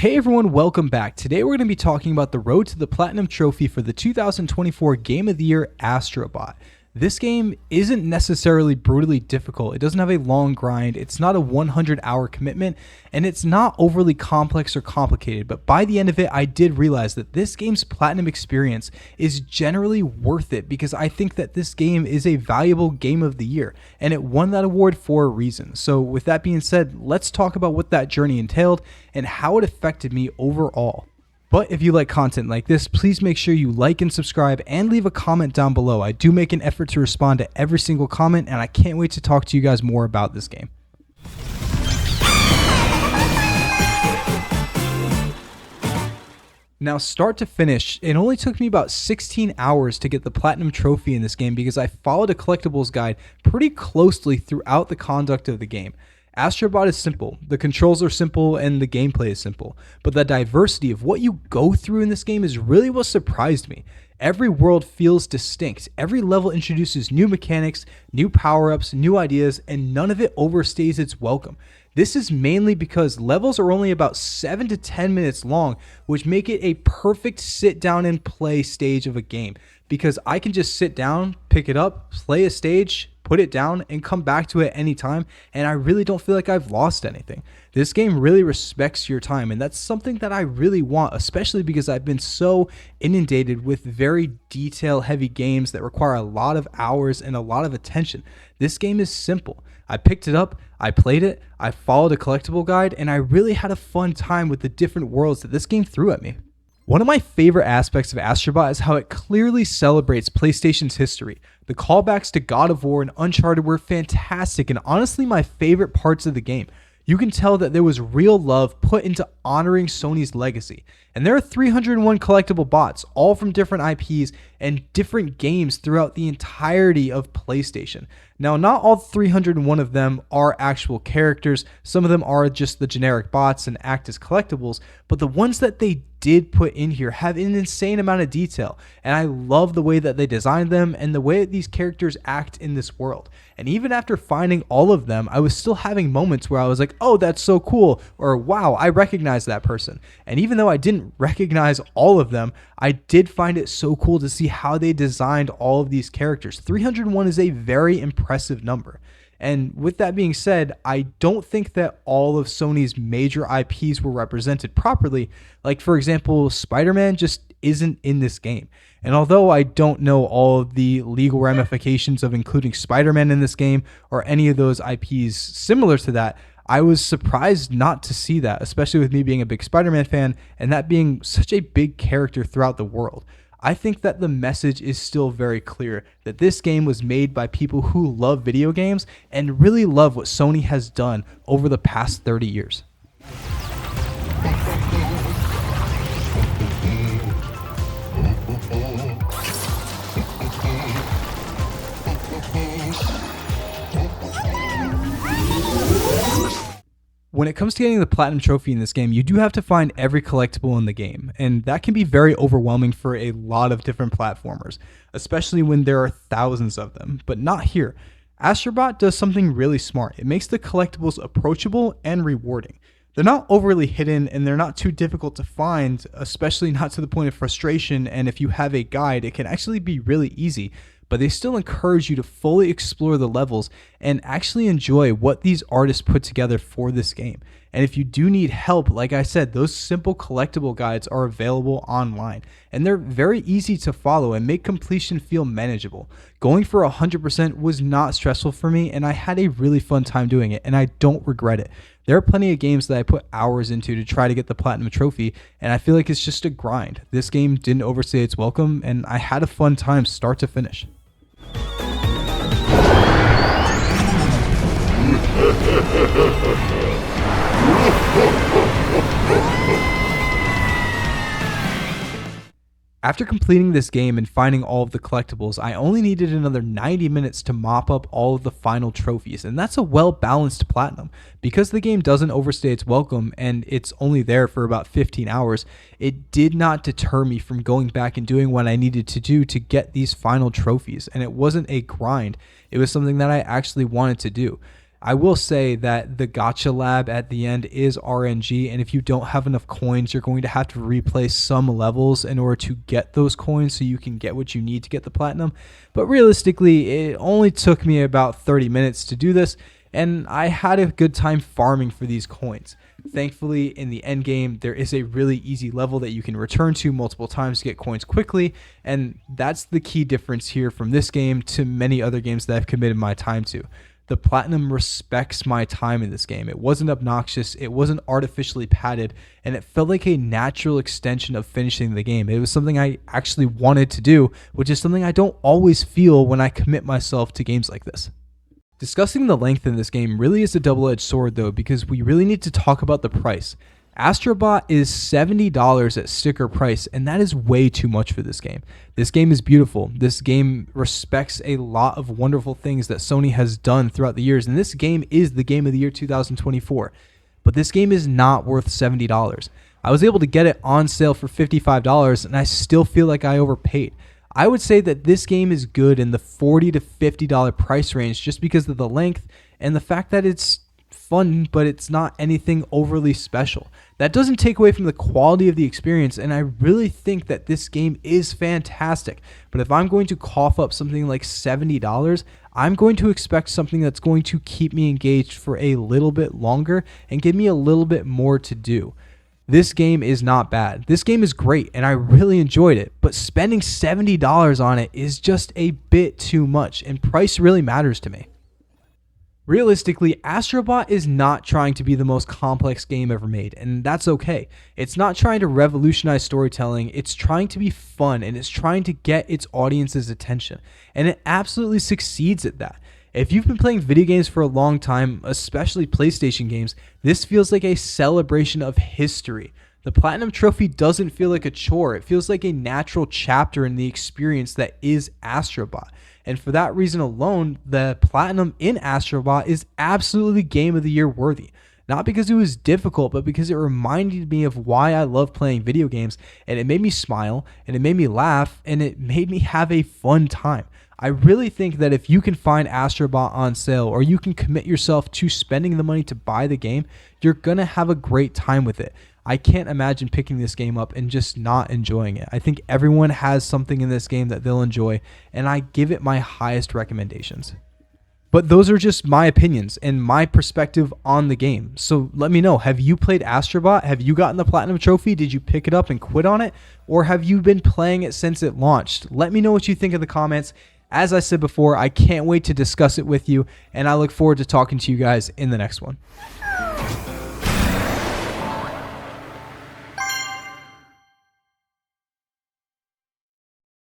Hey everyone, welcome back. Today we're going to be talking about the road to the Platinum Trophy for the 2024 Game of the Year Astro. This game isn't necessarily brutally difficult. It doesn't have a long grind. It's not a 100-hour commitment, and it's not overly complex or complicated. But by the end of it, I did realize that this game's Platinum experience is generally worth it because I think that this game is a valuable Game of the Year, and it won that award for a reason. So with that being said, let's talk about what that journey entailed and how it affected me overall. But if you like content like this, please make sure you like and subscribe and leave a comment down below. I do make an effort to respond to every single comment, and I can't wait to talk to you guys more about this game. Now, start to finish, it only took me about 16 hours to get the Platinum Trophy in this game because I followed a collectibles guide pretty closely throughout the conduct of the game. Astro is simple, the controls are simple, and the gameplay is simple, but the diversity of what you go through in this game is really what surprised me. Every world feels distinct, every level introduces new mechanics, new power-ups, new ideas, and none of it overstays its welcome. This is mainly because levels are only about 7 to 10 minutes long, which make it a perfect sit down and play stage of a game, because I can just sit down, pick it up, play a stage, put it down, and come back to it anytime, and I really don't feel like I've lost anything. This game really respects your time, and that's something that I really want, especially because I've been so inundated with very detail-heavy games that require a lot of hours and a lot of attention. This game is simple. I picked it up, I played it, I followed a collectible guide, and I really had a fun time with the different worlds that this game threw at me. One of my favorite aspects of Astro is how it clearly celebrates PlayStation's history. The callbacks to God of War and Uncharted were fantastic and honestly my favorite parts of the game. You can tell that there was real love put into honoring Sony's legacy. And there are 301 collectible bots, all from different IPs and different games throughout the entirety of PlayStation. Now, not all 301 of them are actual characters. Some of them are just the generic bots and act as collectibles, but the ones that they did put in here have an insane amount of detail, and I love the way that they designed them and the way that these characters act in this world. And even after finding all of them, I was still having moments where I was like, oh, that's so cool, or wow, I recognize that person. And even though I didn't recognize all of them, I did find it so cool to see how they designed all of these characters. 301 is a very impressive number. And with that being said, I don't think that all of Sony's major IPs were represented properly. Like, for example, Spider-Man just isn't in this game. And although I don't know all of the legal ramifications of including Spider-Man in this game or any of those IPs similar to that, I was surprised not to see that, especially with me being a big Spider-Man fan and that being such a big character throughout the world. I think that the message is still very clear that this game was made by people who love video games and really love what Sony has done over the past 30 years. When it comes to getting the Platinum Trophy in this game, you do have to find every collectible in the game, and that can be very overwhelming for a lot of different platformers, especially when there are thousands of them, but not here. Astro does something really smart. It makes the collectibles approachable and rewarding. They're not overly hidden and they're not too difficult to find, especially not to the point of frustration, and if you have a guide, it can actually be really easy. But they still encourage you to fully explore the levels and actually enjoy what these artists put together for this game. And if you do need help, like I said, those simple collectible guides are available online, and they're very easy to follow and make completion feel manageable. Going for 100% was not stressful for me, and I had a really fun time doing it, and I don't regret it. There are plenty of games that I put hours into to try to get the Platinum Trophy, and I feel like it's just a grind. This game didn't overstay its welcome, and I had a fun time start to finish. After completing this game and finding all of the collectibles, I only needed another 90 minutes to mop up all of the final trophies, and that's a well-balanced platinum. Because the game doesn't overstay its welcome and it's only there for about 15 hours, it did not deter me from going back and doing what I needed to do to get these final trophies, and it wasn't a grind, it was something that I actually wanted to do. I will say that the gotcha lab at the end is RNG, and if you don't have enough coins, you're going to have to replay some levels in order to get those coins so you can get what you need to get the platinum. But realistically, it only took me about 30 minutes to do this, and I had a good time farming for these coins. Thankfully, in the end game, there is a really easy level that you can return to multiple times to get coins quickly, and that's the key difference here from this game to many other games that I've committed my time to. The platinum respects my time in this game. It wasn't obnoxious, it wasn't artificially padded, and it felt like a natural extension of finishing the game. It was something I actually wanted to do, which is something I don't always feel when I commit myself to games like this. Discussing the length in this game really is a double-edged sword though, because we really need to talk about the price. Astrobot is $70 at sticker price, and that is way too much for this game. This game is beautiful. This game respects a lot of wonderful things that Sony has done throughout the years, and this game is the game of the year 2024. But this game is not worth $70. I was able to get it on sale for $55, and I still feel like I overpaid. I would say that this game is good in the $40 to $50 price range just because of the length and the fact that it's fun, but it's not anything overly special. That doesn't take away from the quality of the experience, and I really think that this game is fantastic. But if I'm going to cough up something like $70, I'm going to expect something that's going to keep me engaged for a little bit longer and give me a little bit more to do. This game is not bad. This game is great, and I really enjoyed it, but spending $70 on it is just a bit too much, and price really matters to me. Realistically, Astrobot is not trying to be the most complex game ever made, and that's okay. It's not trying to revolutionize storytelling, it's trying to be fun, and it's trying to get its audience's attention, and it absolutely succeeds at that. If you've been playing video games for a long time, especially PlayStation games, this feels like a celebration of history. The Platinum Trophy doesn't feel like a chore. It feels like a natural chapter in the experience that is Astrobot. And for that reason alone, the Platinum in Astrobot is absolutely Game of the Year worthy. Not because it was difficult, but because it reminded me of why I love playing video games, and it made me smile, and it made me laugh, and it made me have a fun time. I really think that if you can find Astrobot on sale, or you can commit yourself to spending the money to buy the game, you're going to have a great time with it. I can't imagine picking this game up and just not enjoying it. I think everyone has something in this game that they'll enjoy, and I give it my highest recommendations. But those are just my opinions and my perspective on the game. So let me know, have you played Astrobot? Have you gotten the Platinum Trophy? Did you pick it up and quit on it? Or have you been playing it since it launched? Let me know what you think in the comments. As I said before, I can't wait to discuss it with you, and I look forward to talking to you guys in the next one.